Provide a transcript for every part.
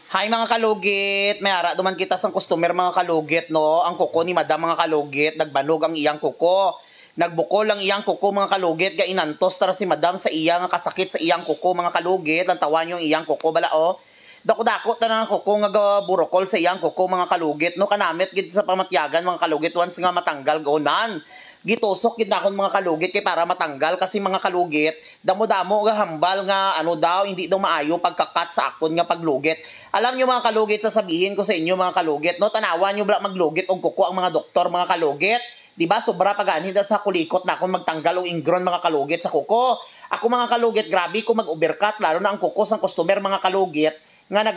Hi mga kalugit, may ara duman kita sang customer mga kalugit no. Ang kuko ni madam mga kalugit, nagbanog ang iyang kuko. Nagbukol ang iyang kuko mga kalugit, ga inantos tara si madam sa iyang kasakit sa iyang kuko mga kalugit. Lantawan yung iyang kuko bala o. Dako-dako ta nga kuko nga burokol sa iyang kuko mga kalugit no. Kanamit gid sa pamatyagan mga kalugit once nga matanggal gonan. Gitusok gid nakon mga kalugit kay para matanggal kasi mga kalugit damo-damo nga hambal nga ano daw hindi daw maayo pagkakat sa akon nga paglugit. Alam niyo mga kalugit, sasabihin ko sa inyo mga kalugit no, tanawan niyo bala maglugit og kuko ang mga doktor mga kalugit. Di ba sobra paganin sa kulikot na akong magtanggal og ingron mga kalugit sa kuko. Ako mga kalugit grabe ko mag-overcut lalo na ang kuko sang customer mga kalugit nga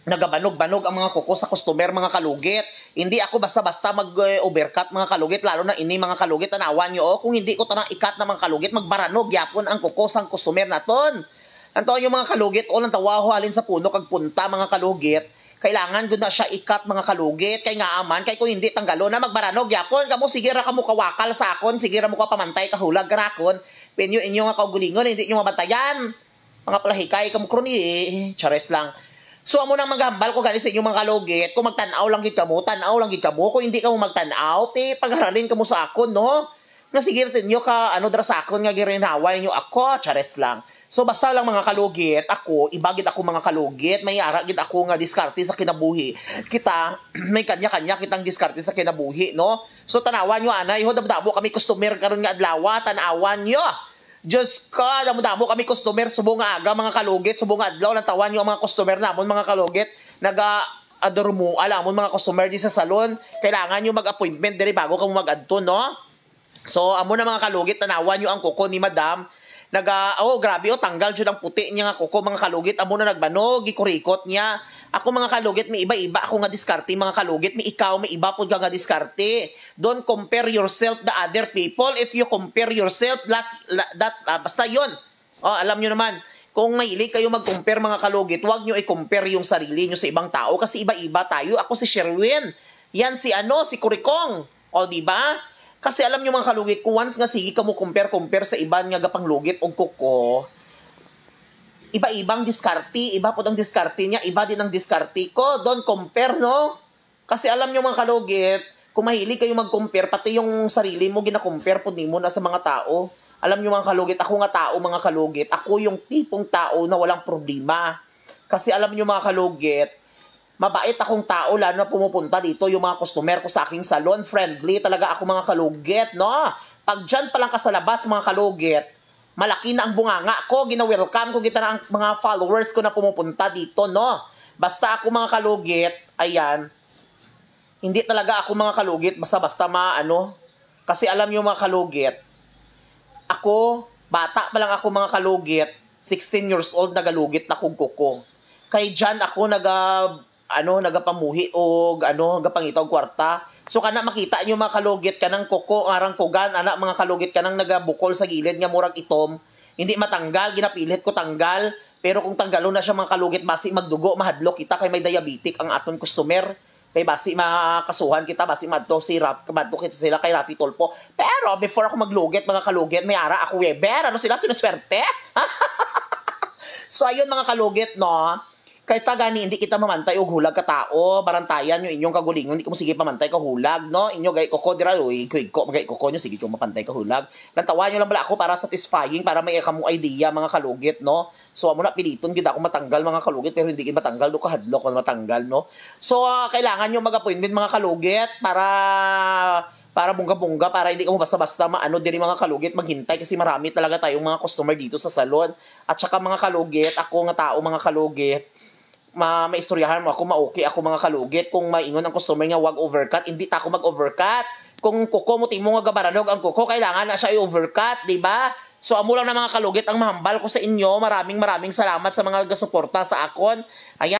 nagabanog-banog ang mga kuko sa customer mga kalugit. Hindi ako basta-basta mag-overcut mga kalugit lalo na ini mga kalugit tanawan nyo kung hindi ko tanang ikat na mga kalugit magbaranog yapon ang kuko sang customer naton. Anto yung mga kalugit o nang tawaho halin sa puno kag punta mga kalugit kailangan gud na siya ikat mga kalugit kay nga aman kay kung hindi tanggalo na magbaranog yapon kamo sige ra kamo kawakal sa akon sige ra mo ka pamantay kahulag karakon penyo inyo nga kaugulingon hindi nyo mabantayan mga palahikay kamo kroni chares lang. So amo nang maghambal ko gani sa inyong mga kalugit, kung magtanaw lang gid kamo, tanaw lang gid kamo, kung hindi kamo magtanaw, pagharalin kamo sa akon no. Nga sige niyo ka ano dra sa akon nga girinaway niyo ako, chares lang. So basta lang mga kalugit, ako ibagid ako mga kalugit, may ara gid ako nga diskarte sa kinabuhi. Kita may kanya-kanya kitang diskarte sa kinabuhi no. So tanawan niyo anay, hodam-damo kami customer karon nga adlaw, tanawan niyo. Diyos ko, damo-damo kami customer, subong aga mga kalugit, subong adlaw, lantawan nyo ang mga customer namon mga kalugit, naga-adormo, alamon mga customer di sa salon, kailangan nyo mag-appointment diri bago kamo mag-adto, no? So, amo na mga kalugit, tanawan nyo ang kuko ni madam, grabe tanggal dyan ang puti niya nga kuko mga kalugit, amo na nagbanog, gikurikot niya. Ako mga kalugit, may iba-iba ako nga diskarte mga kalugit, may ikaw, may iba po ka nga diskarte. Don't compare yourself to other people. If you compare yourself, basta yon. Alam nyo naman, kung mahilig kayo mag-compare mga kalugit, huwag nyo i-compare yung sarili nyo sa ibang tao kasi iba-iba tayo. Ako si Sherwin, yan si Kurikong. Di ba? Kasi alam nyo mga kalugit, kung once nga sige ka mo compare sa iban nga gapang lugit o kuko, iba-ibang diskarte, iba po ang diskarte niya, iba din ang diskarte ko. Don't compare, no? Kasi alam nyo mga kalugit, kung mahilig kayo mag-compare, pati yung sarili mo, gina-compare po mo na sa mga tao. Alam nyo mga kalugit, ako nga tao mga kalugit, ako yung tipong tao na walang problema. Kasi alam nyo mga kalugit, mabait akong tao, lalo na pumupunta dito yung mga customer ko sa aking salon, friendly talaga ako mga kalugit, no? Pag dyan pa lang ka sa labas mga kalugit, malaki na ang bunganga ko, gina-welcome ko kita na ang mga followers ko na pumupunta dito, no? Basta ako mga kalugit, ayan, hindi talaga ako mga kalugit, basta-basta kasi alam nyo mga kalugit, ako, bata pa lang ako mga kalugit, 16 years old, nagalugit na kong kuko. Kay dyan ako nagapamuhi o nagapangitaw kwarta. So kana makita nyo mga kalugit kanang kuko arang kugan anak mga kalugit kanang nagabukol sa gilid nga murag itom hindi matanggal ginapilit ko tanggal pero kung tanggalon na siya mga kalugit basi magdugo mahadlok kita kay may diabetic ang aton customer kay basi makasuhan kita basi madto kita sila kay Rafi Tolpo pero before ako maglugit mga kalugit may ara ako Weber sila sinuswerte. So ayun mga kalugit no. Kahit gani hindi kita mamantay og hulag ka tao, barantayan nyo inyong kagulingon, hindi ko mo sige pamantay ka hulag, no? Inyo gay koko dira, magay koko nyo, sige ko mapantay ka hulag. Lantawan nyo lang bala ako para satisfying, para may kamo idea mga kalugit, no? So amo na piliton gid ako matanggal mga kalugit, pero hindi gid matanggal do kahadlok man matanggal, no? So kailangan nyo mag-appointment mga kalugit para bungga-bungga, para hindi ka mo basta-basta diri mga kalugit maghintay kasi marami talaga tayong mga customer dito sa salon. At saka mga kalugit, ako nga tao mga kalugit, maistoryahan mo ako, ma-okay ako mga kalugit. Kung maingon ang customer nga wag overcut, hindi ta ako mag-overcut. Kung kuko mo timo nga gabaranog ang kuko, kailangan na siya i-overcut, di ba? So amo lang na mga kalugit ang mahambal ko sa inyo. Maraming salamat sa mga gasuporta sa akon. Ayan.